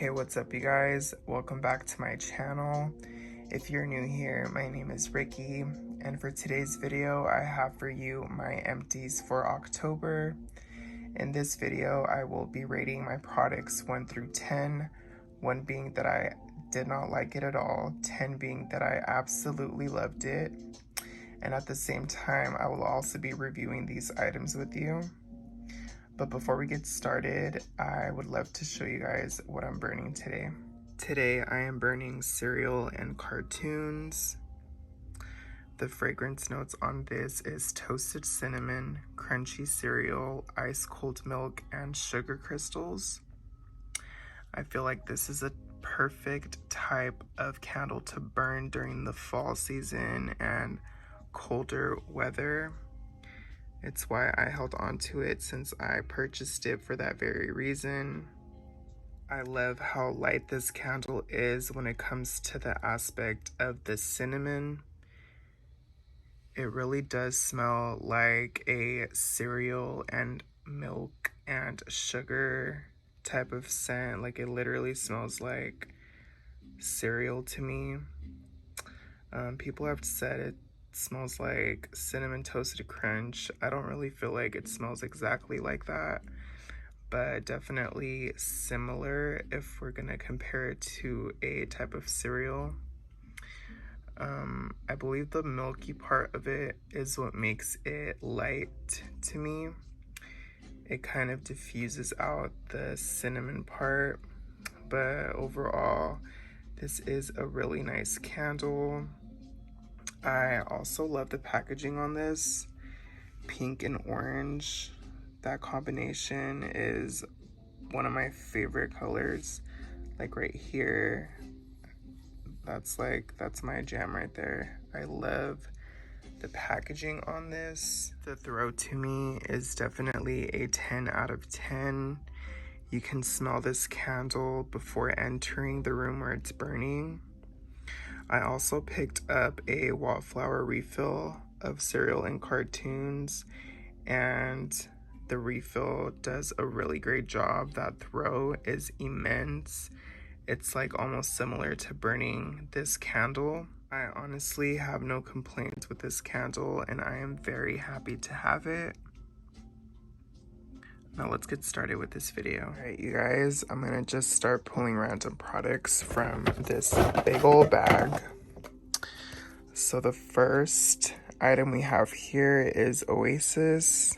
Hey, what's up you guys? Welcome back to my channel. If you're new here, my name is Ricky, and for today's video I have for you my empties for October. In this video I will be rating my products 1 through 10, 1 being that I did not like it at all, 10 being that I absolutely loved it, and at the same time I will also be reviewing these items with you. But before we get started, I would love to show you guys what I'm burning today. Today I am burning cereal and cartoons. The fragrance notes on this is toasted cinnamon, crunchy cereal, ice cold milk, and sugar crystals. I feel like this is a perfect type of candle to burn during the fall season and colder weather. It's why I held on to it since I purchased it for that very reason. I love how light this candle is when it comes to the aspect of the cinnamon. It really does smell like a cereal and milk and sugar type of scent. Like it literally smells like cereal to me. People have said it smells like cinnamon toasted crunch. I don't really feel like it smells exactly like that, but definitely similar if we're gonna compare it to a type of cereal. I believe the milky part of it is what makes it light to me. It kind of diffuses out the cinnamon part, but overall this is a really nice candle. I also love the packaging on this. Pink and orange, that combination is one of my favorite colors. Like right here, that's my jam right there. I love the packaging on this. The throw to me is definitely a 10 out of 10. You can smell this candle before entering the room where it's burning. I also picked up a Wallflower refill of cereal and cartoons, and the refill does a really great job. That throw is immense. It's like almost similar to burning this candle. I honestly have no complaints with this candle and I am very happy to have it. Now let's get started with this video. Alright you guys, I'm gonna just start pulling random products from this big old bag. So the first item we have here is Oasis.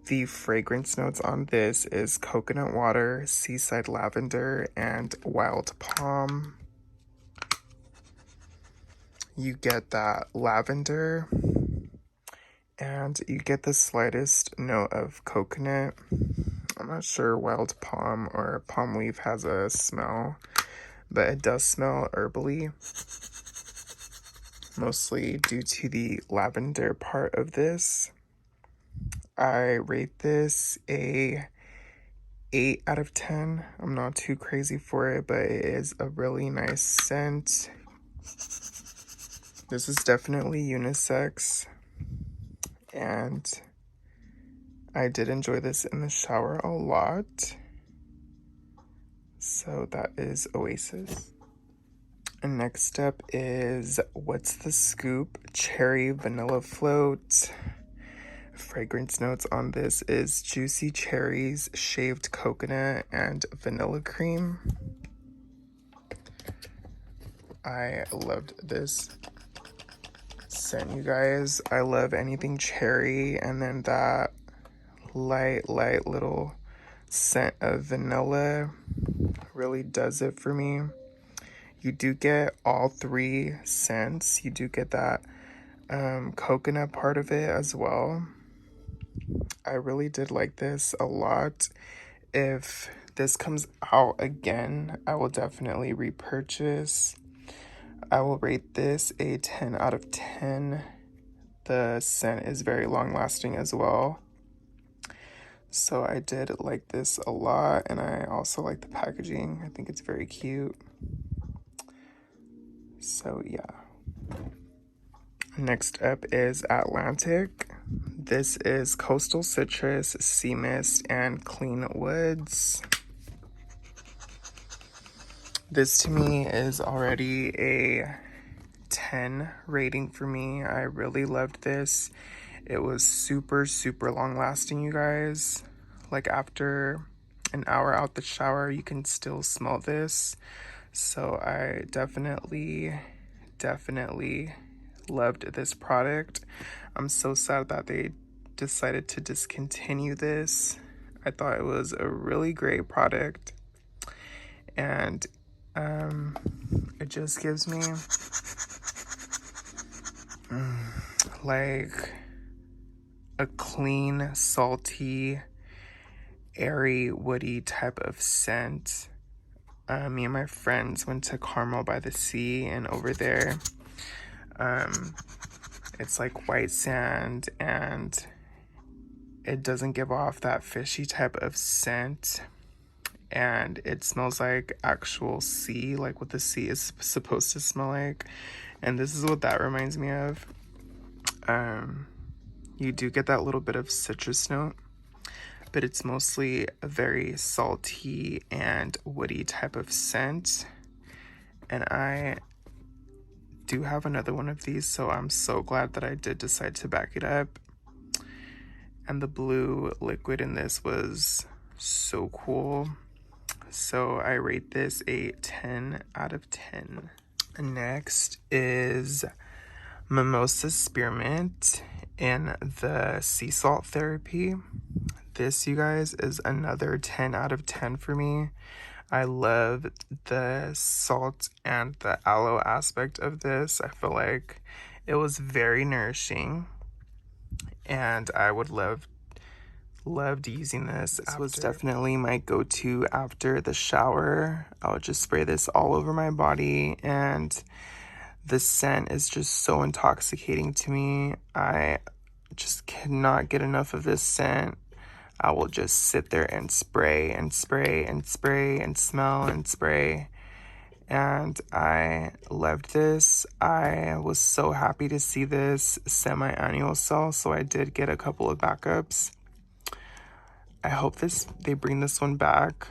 The fragrance notes on this is coconut water, seaside lavender, and wild palm. You get that lavender, and you get the slightest note of coconut. I'm not sure wild palm or palm leaf has a smell, but it does smell herbally, mostly due to the lavender part of this. I rate this a 8 out of 10. I'm not too crazy for it, but it is a really nice scent. This is definitely unisex, and I did enjoy this in the shower a lot. So that is Oasis. And next up is What's the Scoop Cherry Vanilla Float. Fragrance notes on this is juicy cherries, shaved coconut, and vanilla cream. I loved this scent, you guys. I love anything cherry, and then that light little scent of vanilla really does it for me. You do get all 3 scents. You do get that coconut part of it as well. I really did like this a lot. If this comes out again, I will definitely repurchase. I will rate this a 10 out of 10. The scent is very long lasting as well. So I did like this a lot, and I also like the packaging. I think it's very cute. So yeah. Next up is Atlantic. This is Coastal Citrus, Sea Mist, and Clean Woods. This to me is already a 10 rating for me. I really loved this. It was super, super long lasting, you guys. Like after an hour out the shower, you can still smell this. So I definitely loved this product. I'm so sad that they decided to discontinue this. I thought it was a really great product, and it just gives me like a clean, salty, airy, woody type of scent. Me and my friends went to Carmel by the Sea, and over there it's like white sand, and it doesn't give off that fishy type of scent, and it smells like actual sea, like what the sea is supposed to smell like. And this is what that reminds me of. You do get that little bit of citrus note, but it's mostly a very salty and woody type of scent. And I do have another one of these, so I'm so glad that I did decide to back it up. And the blue liquid in this was so cool. So I rate this a 10 out of 10. Next is Mimosa Spearmint in the sea salt therapy. This, you guys, is another 10 out of 10 for me. I love the salt and the aloe aspect of this. I feel like it was very nourishing, and I would loved using this. This was definitely my go-to after the shower. I would just spray this all over my body, and the scent is just so intoxicating to me. I just cannot get enough of this scent. I will just sit there and spray and spray and spray and smell and spray. And I loved this. I was so happy to see this semi-annual sale, so I did get a couple of backups. I hope they bring this one back.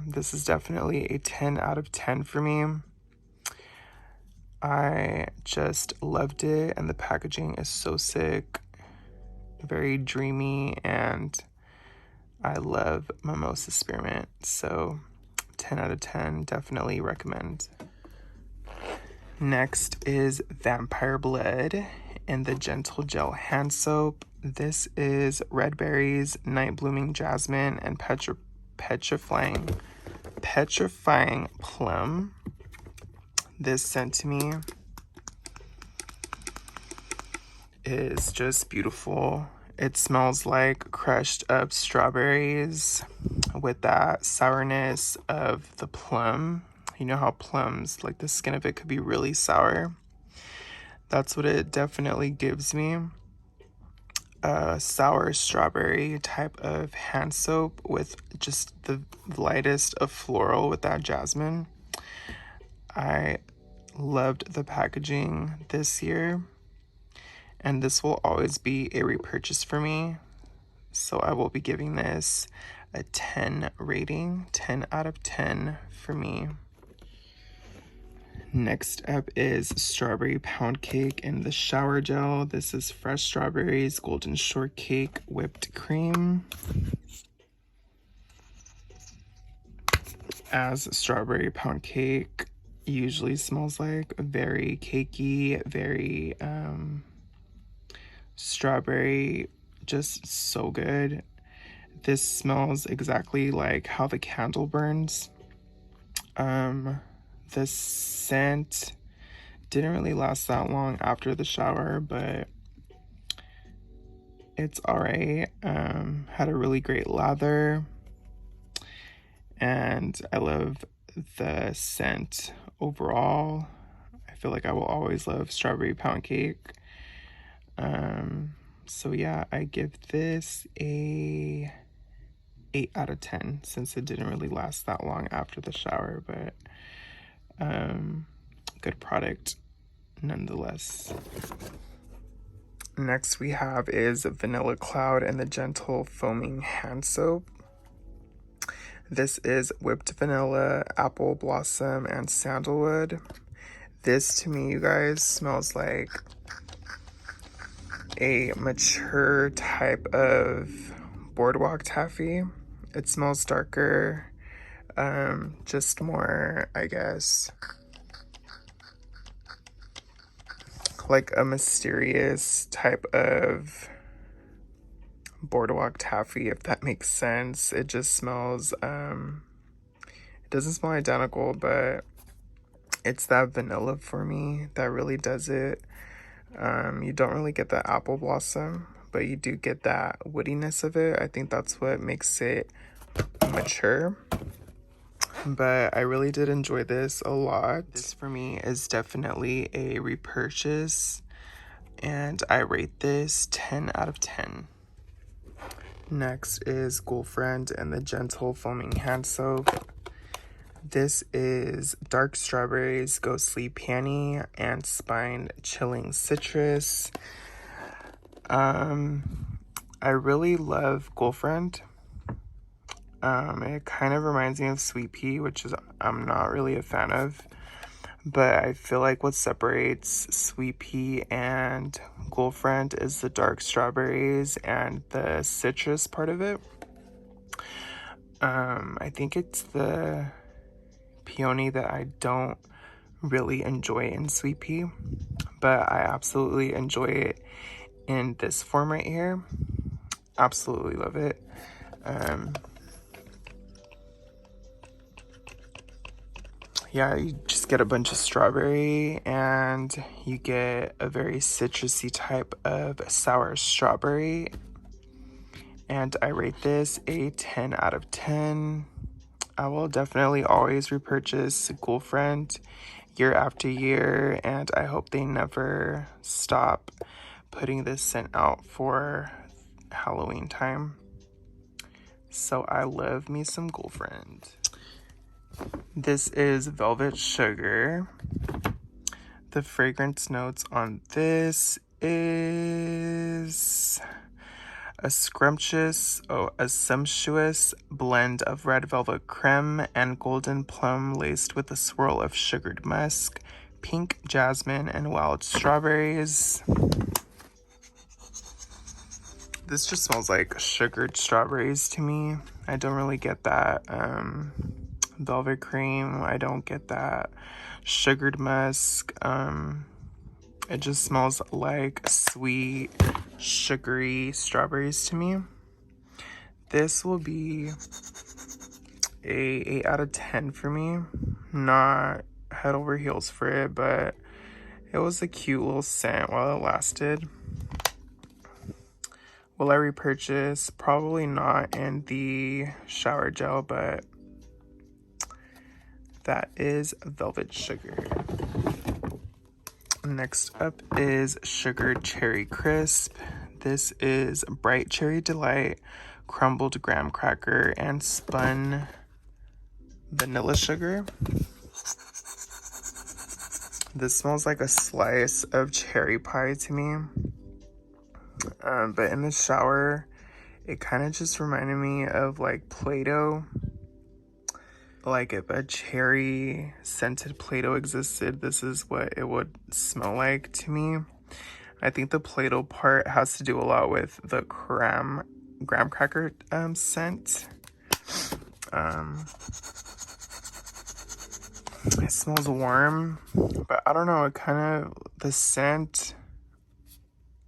This is definitely a 10 out of 10 for me. I just loved it, and the packaging is so sick, very dreamy, and I love Mimosa Spearmint, so 10 out of 10, definitely recommend. Next is Vampire Blood in the Gentle Gel Hand Soap. This is red berries, night blooming jasmine, and petrifying plum. This scent to me is just beautiful. It smells like crushed up strawberries with that sourness of the plum. You know how plums, like the skin of it could be really sour. That's what it definitely gives me. A sour strawberry type of hand soap with just the lightest of floral with that jasmine. I loved the packaging this year, and this will always be a repurchase for me. So I will be giving this a 10 rating, 10 out of 10 for me. Next up is Strawberry Pound Cake in the shower gel. This is fresh strawberries, golden shortcake, whipped cream. As strawberry pound cake usually smells like, very cakey, very strawberry, just so good. This smells exactly like how the candle burns. The scent didn't really last that long after the shower, but it's alright. Had a really great lather, and I love the scent overall. I feel like I will always love strawberry pound cake. So yeah, I give this a 8 out of 10 since it didn't really last that long after the shower, but good product nonetheless. Next we have is Vanilla Cloud and the Gentle Foaming Hand Soap. This is whipped vanilla, apple blossom, and sandalwood. This to me, you guys, smells like a mature type of Boardwalk taffy. It smells darker, just more, I guess, like a mysterious type of Boardwalk taffy, if that makes sense. It just smells, it doesn't smell identical, but it's that vanilla for me that really does it. You don't really get the apple blossom, but you do get that woodiness of it. I think that's what makes it mature. But I really did enjoy this a lot. This for me is definitely a repurchase, and I rate this 10 out of 10. Next is Ghoulfriend and the Gentle Foaming Hand Soap. This is dark strawberries, ghostly peony, and spine chilling citrus. I really love Ghoulfriend. It kind of reminds me of Sweet Pea, which is I'm not really a fan of. But I feel like what separates Sweet Pea and Ghoulfriend is the dark strawberries and the citrus part of it. I think it's the peony that I don't really enjoy in Sweet Pea, but I absolutely enjoy it in this form right here. Absolutely love it. Yeah, you just get a bunch of strawberry and you get a very citrusy type of sour strawberry. And I rate this a 10 out of 10. I will definitely always repurchase Ghoulfriend year after year, and I hope they never stop putting this scent out for Halloween time. So I love me some Ghoulfriend. This is Velvet Sugar. The fragrance notes on this is a sumptuous blend of red velvet creme and golden plum laced with a swirl of sugared musk, pink jasmine, and wild strawberries. This just smells like sugared strawberries to me. I don't really get that velvet cream. I don't get that sugared musk. It just smells like sweet, sugary strawberries to me. This will be a 8 out of 10 for me. Not head over heels for it, but it was a cute little scent while it lasted. Will I repurchase? Probably not in the shower gel, but that is Velvet Sugar. Next up is Sugared Cherry Crisp. This is Bright Cherry Delight, crumbled graham cracker, and spun vanilla sugar. This smells like a slice of cherry pie to me. But in the shower, it kind of just reminded me of like Play-Doh. Like if a cherry scented Play-Doh existed, this is what it would smell like to me. I think the Play-Doh part has to do a lot with the graham cracker scent. It smells warm, but I don't know, it kind of, the scent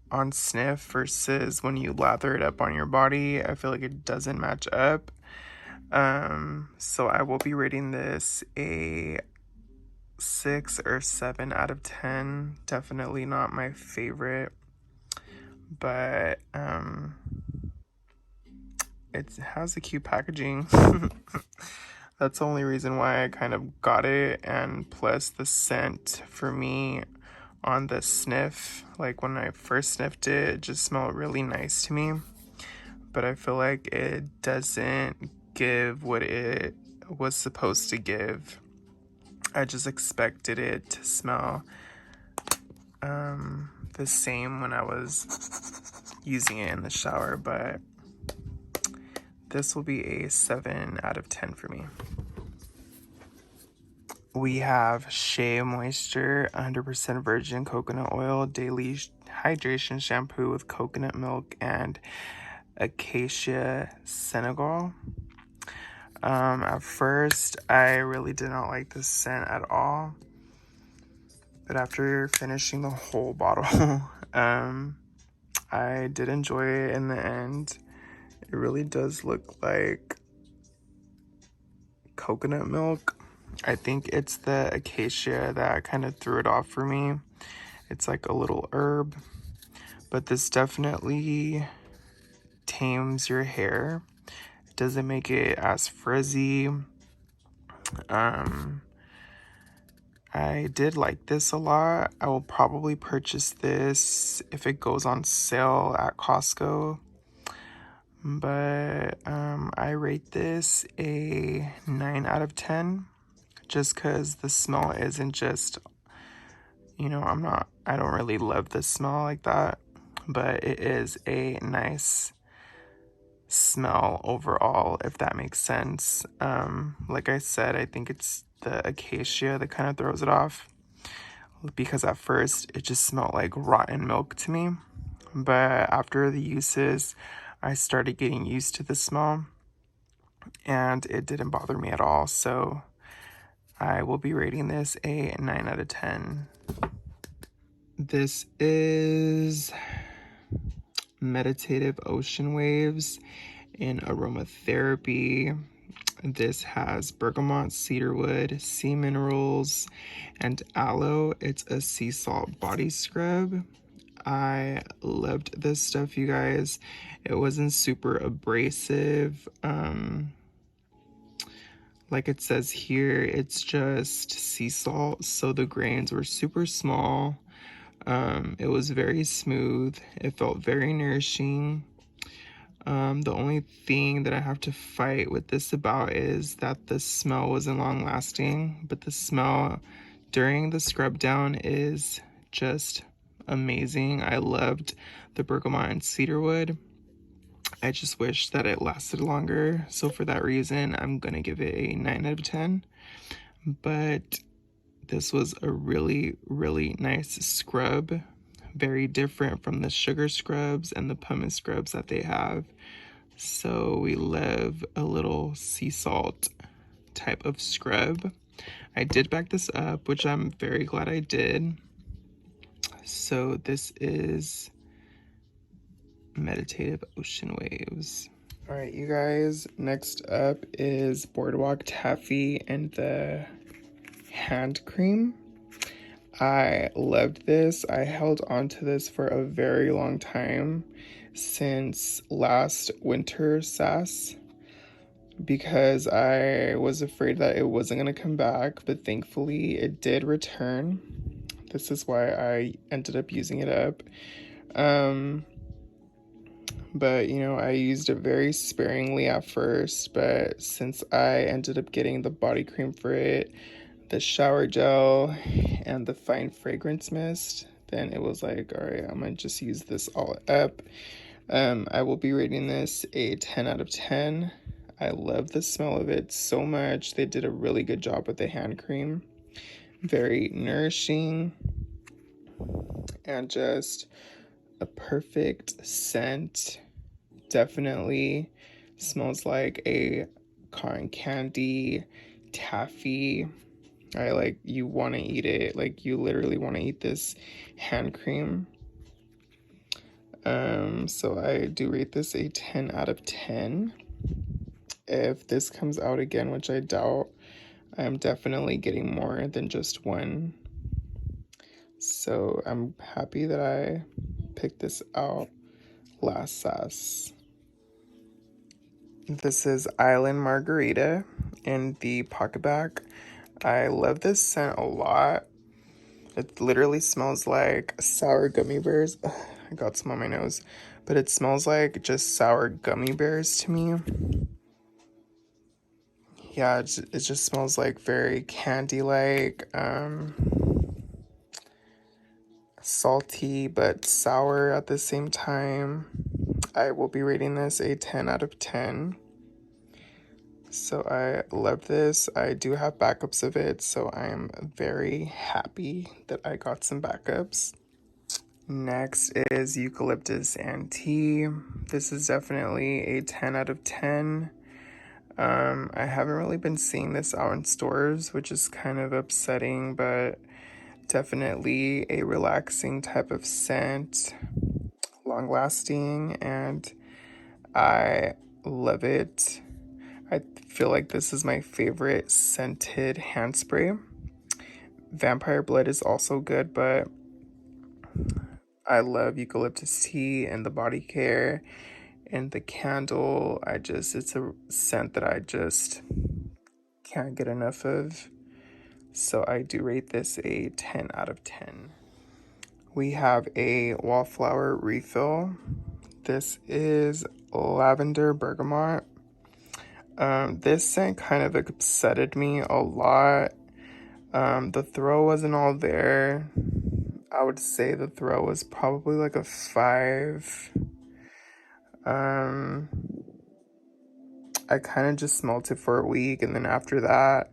on sniff versus when you lather it up on your body, I feel like it doesn't match up. So I will be rating this a 6 or 7 out of 10. Definitely not my favorite, but it has a cute packaging. That's the only reason why I kind of got it, and plus the scent for me on the sniff, like when I first sniffed it, it just smelled really nice to me, but I feel like it doesn't give what it was supposed to give. I just expected it to smell the same when I was using it in the shower, but this will be a 7 out of 10 for me. We have Shea Moisture 100% virgin coconut oil daily hydration shampoo with coconut milk and acacia Senegal. At first, I really did not like this scent at all, but after finishing the whole bottle, I did enjoy it in the end. It really does look like coconut milk. I think it's the acacia that kind of threw it off for me. It's like a little herb, but this definitely tames your hair. It doesn't make it as frizzy. I did like this a lot. I will probably purchase this if it goes on sale at Costco. But I rate this a 9 out of 10 just because the smell isn't just, you know, I don't really love the smell like that, but it is a nice smell overall, if that makes sense. Like I said, I think it's the acacia that kind of throws it off, because at first it just smelled like rotten milk to me, but after the uses I started getting used to the smell and it didn't bother me at all. So I will be rating this a 9 out of 10. This is Meditative Ocean Waves in Aromatherapy. This has bergamot, cedarwood, sea minerals, and aloe. It's a sea salt body scrub. I loved this stuff, you guys. It wasn't super abrasive. Like it says here, it's just sea salt, so the grains were super small. It was very smooth. It felt very nourishing. The only thing that I have to fight with this about is that the smell wasn't long lasting, but the smell during the scrub down is just amazing. I loved the bergamot and cedarwood. I just wish that it lasted longer. So for that reason, I'm gonna give it a 9 out of 10. But this was a really, really nice scrub. Very different from the sugar scrubs and the pumice scrubs that they have. So we love a little sea salt type of scrub. I did back this up, which I'm very glad I did. So this is Meditative Ocean Waves. All right, you guys, next up is Boardwalk Taffy and the hand cream. I loved this. I held on to this for a very long time, since last winter sass, because I was afraid that it wasn't going to come back, but thankfully it did return. This is why I ended up using it up. But you know, I used it very sparingly at first, but since I ended up getting the body cream for it, the shower gel, and the fine fragrance mist, then it was like, all right, I'm gonna just use this all up. I will be rating this a 10 out of 10. I love the smell of it so much. They did a really good job with the hand cream. Very nourishing and just a perfect scent. Definitely smells like a cotton candy taffy. You want to eat it. Like, you literally want to eat this hand cream. So I do rate this a 10 out of 10. If this comes out again, which I doubt, I'm definitely getting more than just one. So I'm happy that I picked this out last sass. This is Island Margarita in the PocketBac. I love this scent a lot. It literally smells like sour gummy bears. Ugh, I got some on my nose. But it smells like just sour gummy bears to me. Yeah, it just smells like very candy-like. Salty but sour at the same time. I will be rating this a 10 out of 10. So I love this. I do have backups of it, so I'm very happy that I got some backups. Next is Eucalyptus and Tea. This is definitely a 10 out of 10. I haven't really been seeing this out in stores, which is kind of upsetting, but definitely a relaxing type of scent, long lasting, and I love it. I feel like this is my favorite scented hand spray. Vampire Blood is also good, but I love Eucalyptus Tea and the body care and the candle. It's a scent that I just can't get enough of. So I do rate this a 10 out of 10. We have a Wallflower refill. This is Lavender Bergamot. This scent kind of upsetted me a lot. The throw wasn't all there. I would say the throw was probably like a 5. I kind of just smelled it for a week, and then after that,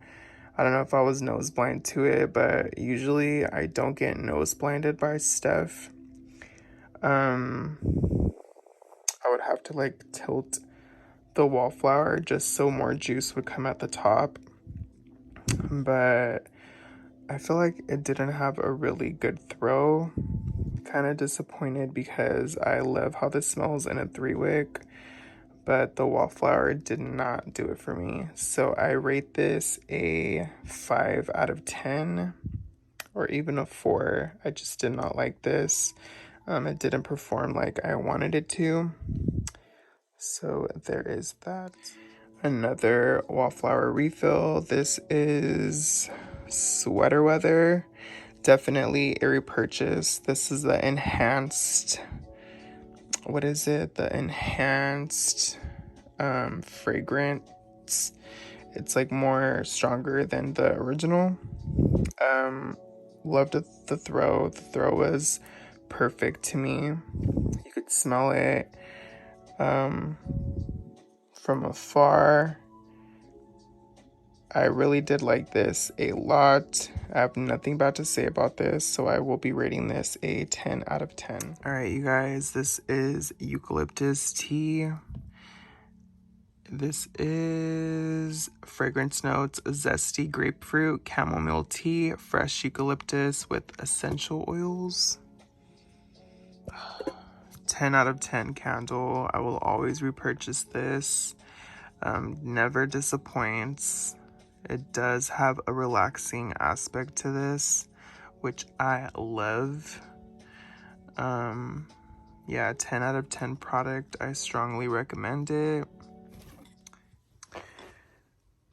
I don't know if I was nose blind to it, but usually I don't get nose blinded by stuff. I would have to like tilt the Wallflower just so more juice would come at the top. But I feel like it didn't have a really good throw. Kind of disappointed because I love how this smells in a 3-wick, but the Wallflower did not do it for me. So I rate this a 5 out of 10 or even a 4. I just did not like this. It didn't perform like I wanted it to. So there is that. Another Wallflower refill. This is Sweater Weather. Definitely a repurchase. This is the enhanced, what is it? The enhanced fragrance. It's like more stronger than the original. Loved the throw. The throw was perfect to me. You could smell it from afar. I really did like this a lot. I have nothing bad to say about this, so I will be rating this a 10 out of 10. Alright, you guys, this is Eucalyptus Tea. This is fragrance notes: zesty grapefruit, chamomile tea, fresh eucalyptus with essential oils. 10 out of 10 candle. I will always repurchase this. Never disappoints. It does have a relaxing aspect to this, which I love. Yeah, 10 out of 10 product. I strongly recommend it.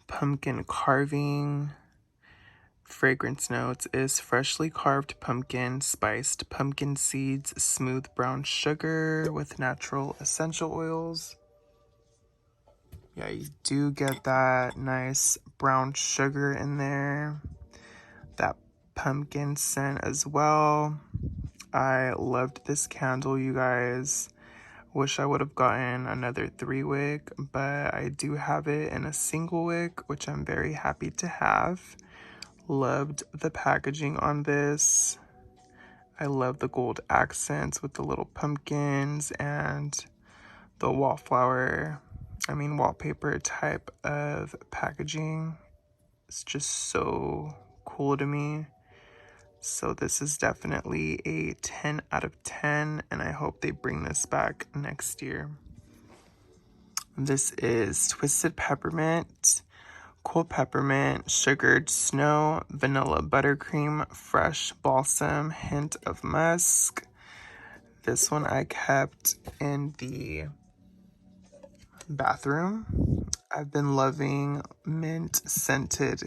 Pumpkin carving. Fragrance notes is freshly carved pumpkin, spiced pumpkin seeds, smooth brown sugar with natural essential oils. Yeah, you do get that nice brown sugar in there. That pumpkin scent as well. I loved this candle, you guys. Wish I would have gotten another 3-wick, but I do have it in a single wick, which I'm very happy to have. Loved the packaging on this. I love the gold accents with the little pumpkins and the wallpaper type of packaging. It's just so cool to me. So this is definitely a 10 out of 10, and I hope they bring this back next year. This is Twisted Peppermint, Cool Peppermint, Sugared Snow, Vanilla Buttercream, Fresh Balsam, Hint of Musk. This one I kept in the bathroom. I've been loving mint scented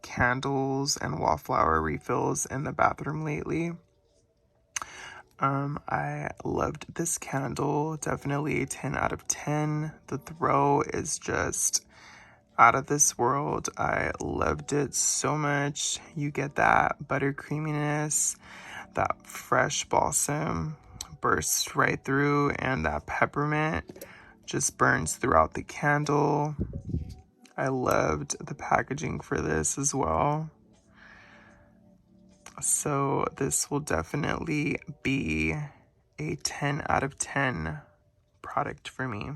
candles and wallflower refills in the bathroom lately. I loved this candle. Definitely a 10 out of 10. The throw is just out of this world. I loved it so much. You get that butter creaminess, that fresh balsam bursts right through, and that peppermint just burns throughout the candle. I loved the packaging for this as well. So this will definitely be a 10 out of 10 product for me.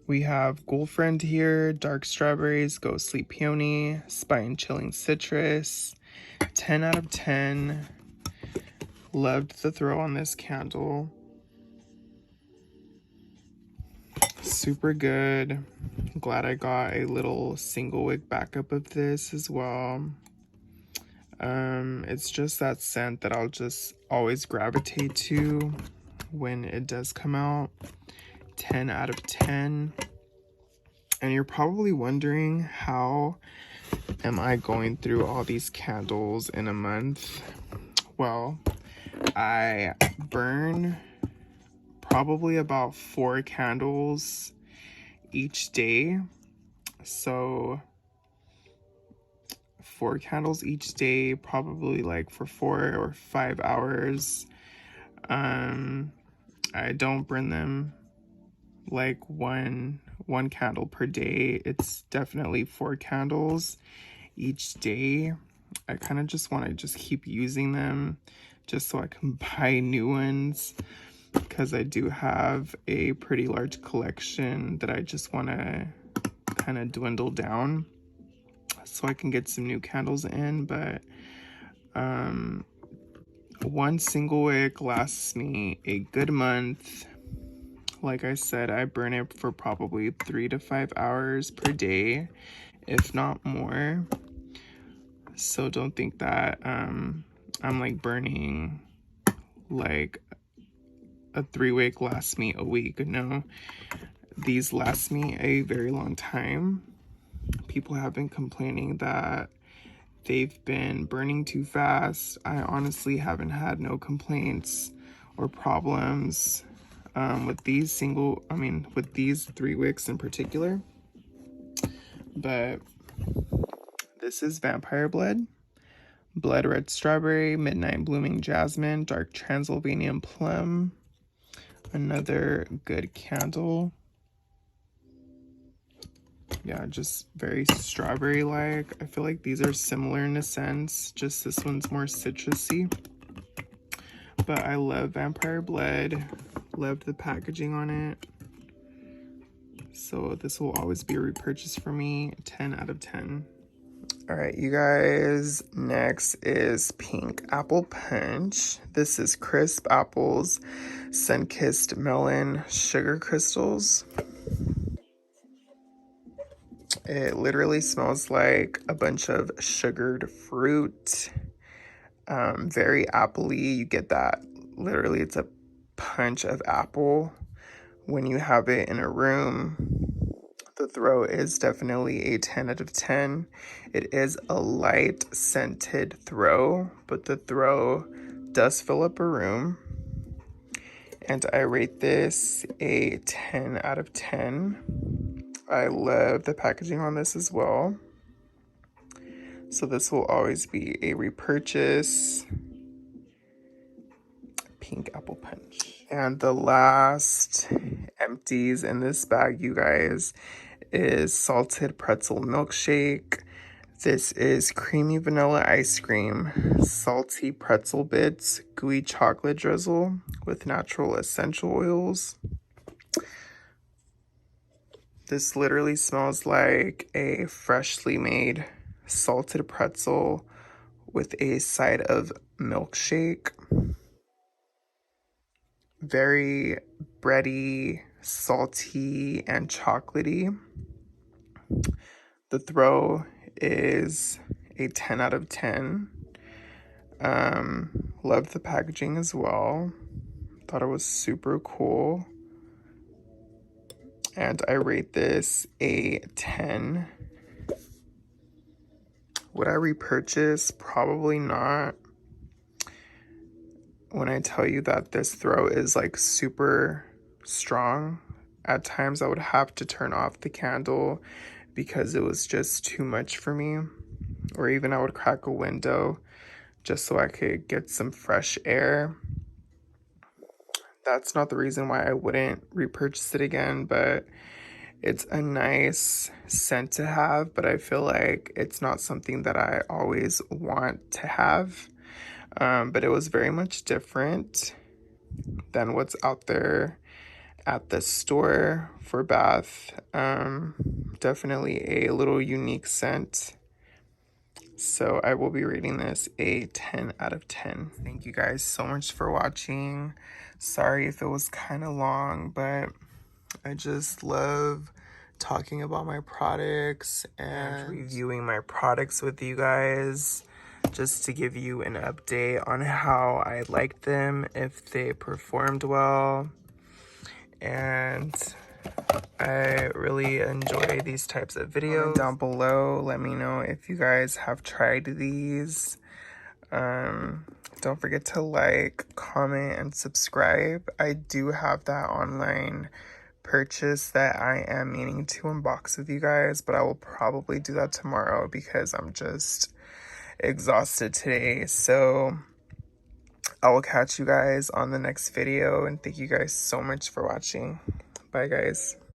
We have Ghoulfriend here, dark strawberries, ghostly peony, spine chilling citrus. 10 out of 10. Loved the throw on this candle. Super good. Glad I got a little single wick backup of this as well. It's just that scent that I'll just always gravitate to when it does come out. 10 out of 10. And you're probably wondering, how am I going through all these candles in a month? Well, I burn probably about 4 candles each day. So 4 candles each day, probably like for 4 or 5 hours. I don't burn them like one candle per day. It's definitely 4 candles each day. I kind of just want to just keep using them just so I can buy new ones, because I do have a pretty large collection that I just want to kind of dwindle down so I can get some new candles in. But one single wick lasts me a good month. Like I said, I burn it for probably 3 to 5 hours per day, if not more. So don't think that I'm like burning like a 3 wick lasts me a week. No, these last me a very long time. People have been complaining that they've been burning too fast. I honestly haven't had no complaints or problems with these with these 3 wicks in particular. But this is Vampire Blood, Blood Red Strawberry, Midnight Blooming Jasmine, Dark Transylvanian Plum. Another good candle. Yeah, just very strawberry-like. I feel like these are similar in a sense, just this one's more citrusy. But I love Vampire Blood. Loved the packaging on it. So this will always be a repurchase for me. 10 out of 10. All right, you guys, next is Pink Apple Punch. This is crisp apples, sun-kissed melon, sugar crystals. It literally smells like a bunch of sugared fruit. Very appley. You get that. Literally, it's a punch of apple when you have it in a room. The throw is definitely a 10 out of 10. It is a light scented throw, but the throw does fill up a room. And I rate this a 10 out of 10. I love the packaging on this as well. So this will always be a repurchase. Pink Apple Punch. And the last empties in this bag, you guys, is Salted Pretzel Milkshake. This is creamy vanilla ice cream, salty pretzel bits, gooey chocolate drizzle with natural essential oils. This literally smells like a freshly made salted pretzel with a side of milkshake. Very bready, salty, and chocolatey. The throw is a 10 out of 10. Loved the packaging as well. Thought it was super cool. And I rate this a 10. Would I repurchase? Probably not. When I tell you that this throw is like super strong, at times I would have to turn off the candle because it was just too much for me. Or even I would crack a window just so I could get some fresh air. That's not the reason why I wouldn't repurchase it again, but It's a nice scent to have, but I feel like it's not something that I always want to have. But it was very much different than what's out there at the store for bath. Definitely a little unique scent. So I will be rating this a 10 out of 10. Thank you guys so much for watching. Sorry if it was kind of long, but I just love talking about my products and reviewing my products with you guys, just to give you an update on how I liked them, if they performed well. And I really enjoy these types of videos. Down below, let me know if you guys have tried these. Don't forget to like, comment, and subscribe. I do have that online purchase that I am meaning to unbox with you guys, but I will probably do that tomorrow because I'm just exhausted today. So I will catch you guys on the next video, and thank you guys so much for watching. Bye guys.